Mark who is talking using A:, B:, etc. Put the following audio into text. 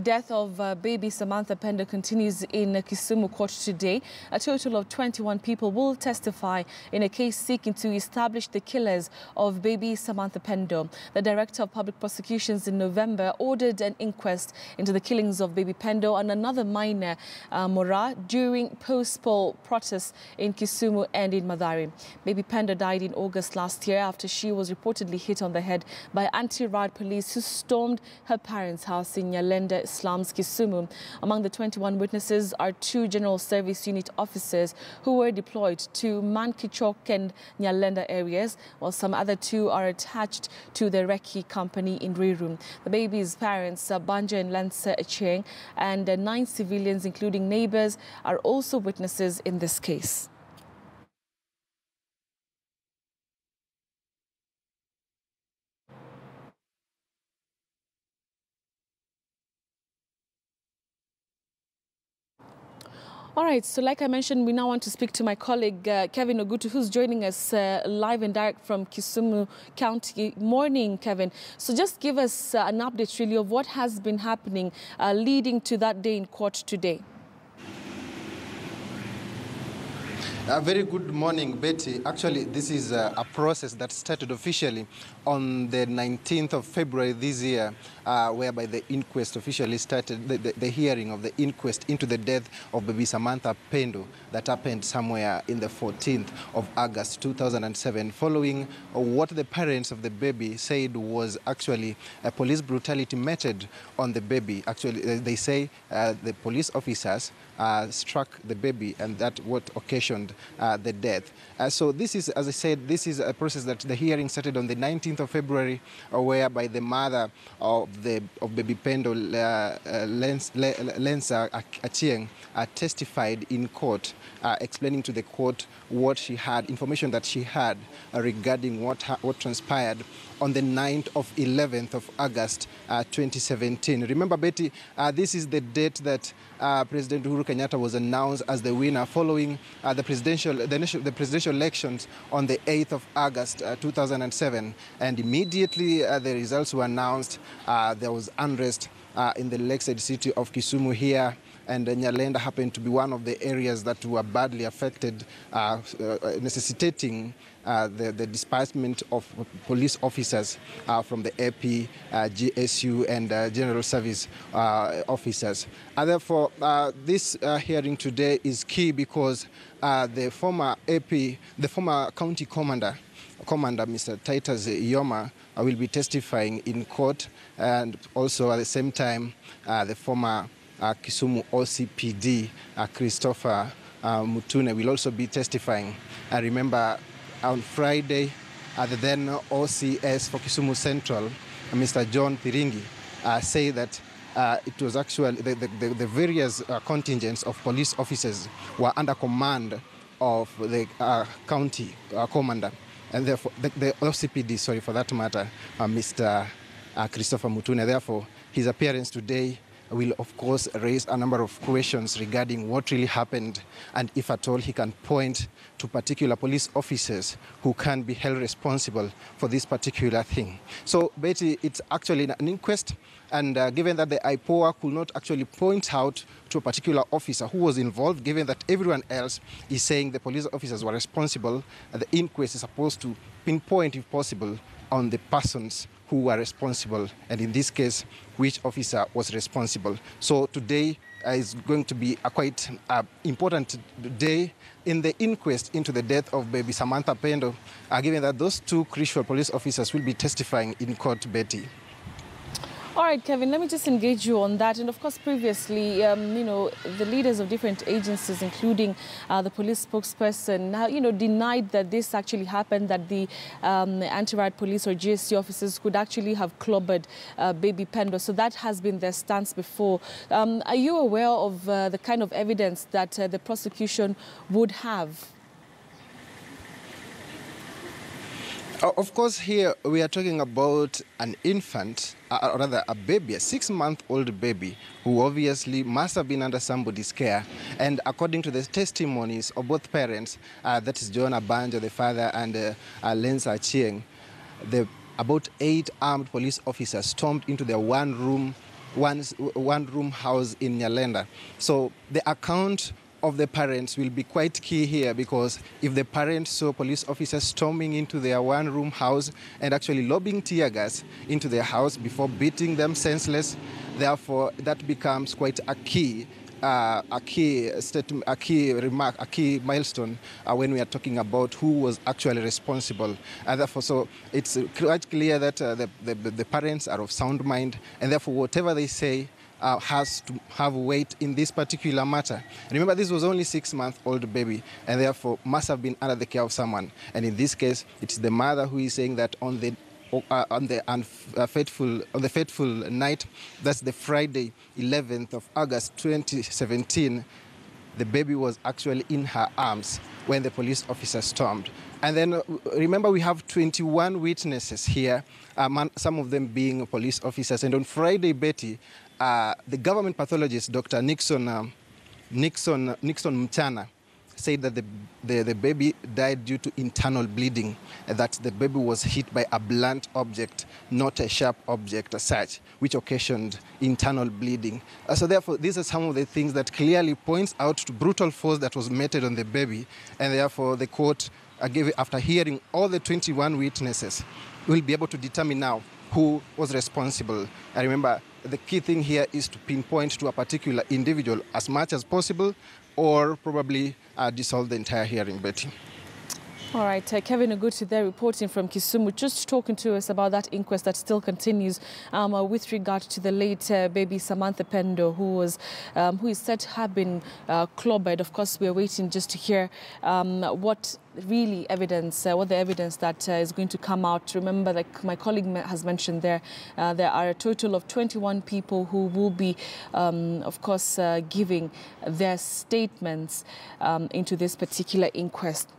A: Death of baby Samantha Pendo continues in Kisumu court today. A total of 21 people will testify in a case seeking to establish the killers of baby Samantha Pendo. The Director of Public Prosecution in November ordered an inquest into the killings of baby Pendo and another minor, Mora, during post-poll protests in Kisumu and in Mathare. Baby Pendo died in August last year after she was reportedly hit on the head by anti-riot police who stormed her parents' house in Nyalenda, Slums, Kisumu. Among the 21 witnesses are 2 General Service Unit officers who were deployed to Mankichok and Nyalenda areas, while some other 2 are attached to the Recce company in Riru. The baby's parents, Banja and Lenser Achieng, and 9 civilians, including neighbors, are also witnesses in this case. All right, so like I mentioned, we now want to speak to my colleague, Kevin Ogutu, who's joining us live and direct from Kisumu County. Morning, Kevin. So just give us an update, really, of what has been happening leading to that day in court today.
B: A very good morning, Betty. Actually, this is a process that started officially on the 19th of February this year, whereby the inquest officially started, the hearing of the inquest into the death of baby Samantha Pendo that happened somewhere in the 14th of August 2007, following what the parents of the baby said was actually a police brutality meted on the baby. Actually, they say the police officers struck the baby, and that what occasioned the death. So this is, as I said, this is a process that the hearing started on the 19th of February, whereby the mother of baby Pendo, Lenser Achieng, testified in court, explaining to the court what she had, information that she had regarding what transpired on the 11th of August 2017. Remember, Betty, this is the date that President Uhuru Kenyatta was announced as the winner following the presidential elections on the 8th of August 2007. And immediately the results were announced, there was unrest in the lakeside city of Kisumu here, and Nyalenda happened to be one of the areas that were badly affected, necessitating the disbursement of police officers from the AP, GSU, and General Service officers. Therefore, this hearing today is key because the former county commander, Mr. Titus Yoma, will be testifying in court, and also at the same time, the former Kisumu OCPD, Christopher Mutune, will also be testifying. I remember on Friday, the then OCS for Kisumu Central, Mr. John Thiringi, said that it was actually the various contingents of police officers were under command of the county commander, and therefore the OCPD, sorry, for that matter, Mr. Christopher Mutune. Therefore, his appearance today will, of course, raise a number of questions regarding what really happened, and if at all he can point to particular police officers who can be held responsible for this particular thing. So, Betty, it's actually an inquest, and given that the IPOA could not actually point out to a particular officer who was involved, given that everyone else is saying the police officers were responsible, the inquest is supposed to pinpoint, if possible, on the persons who were responsible, and in this case, which officer was responsible. So today is going to be a quite important day in the inquest into the death of baby Samantha Pendo, given that those 2 crucial police officers will be testifying in court, Betty.
A: All right, Kevin, let me just engage you on that. And of course, previously, you know, the leaders of different agencies, including the police spokesperson, you know, denied that this actually happened, that the anti-riot police or GSC officers could actually have clobbered baby Pendo. So that has been their stance before. Are you aware of the kind of evidence that the prosecution would have?
B: Of course, here we are talking about an infant, or rather a baby, a 6-month-old baby, who obviously must have been under somebody's care. And according to the testimonies of both parents, that is John Abanja, the father, and Lenser Achieng, about 8 armed police officers stormed into their one-room one-room house in Nyalenda. So the account of the parents will be quite key here, because if the parents saw police officers storming into their one-room house and actually lobbing tear gas into their house before beating them senseless, therefore that becomes quite a key statement, a key remark, a key milestone when we are talking about who was actually responsible. And therefore, so it's quite clear that the parents are of sound mind, and therefore whatever they say has to have weight in this particular matter. Remember, this was only 6-month-old baby, and therefore must have been under the care of someone. And in this case, it's the mother who is saying that on the fateful night, that's the Friday, 11th of August 2017, the baby was actually in her arms when the police officer stormed. And then remember, we have 21 witnesses here, some of them being police officers. And on Friday, Betty, the government pathologist, Dr. Nixon Mchana, said that the baby died due to internal bleeding, that the baby was hit by a blunt object, not a sharp object as such, which occasioned internal bleeding. So therefore, these are some of the things that clearly points out to brutal force that was meted on the baby, and therefore the court, after hearing all the 21 witnesses, will be able to determine now who was responsible. And remember, the key thing here is to pinpoint to a particular individual as much as possible, or probably dissolve the entire hearing, Betty.
A: All right, Kevin Oguti there reporting from Kisumu, just talking to us about that inquest that still continues with regard to the late baby Samantha Pendo, who is said to have been clobbered. Of course, we are waiting just to hear what the evidence that is going to come out. Remember, like my colleague has mentioned there are a total of 21 people who will be, of course, giving their statements into this particular inquest.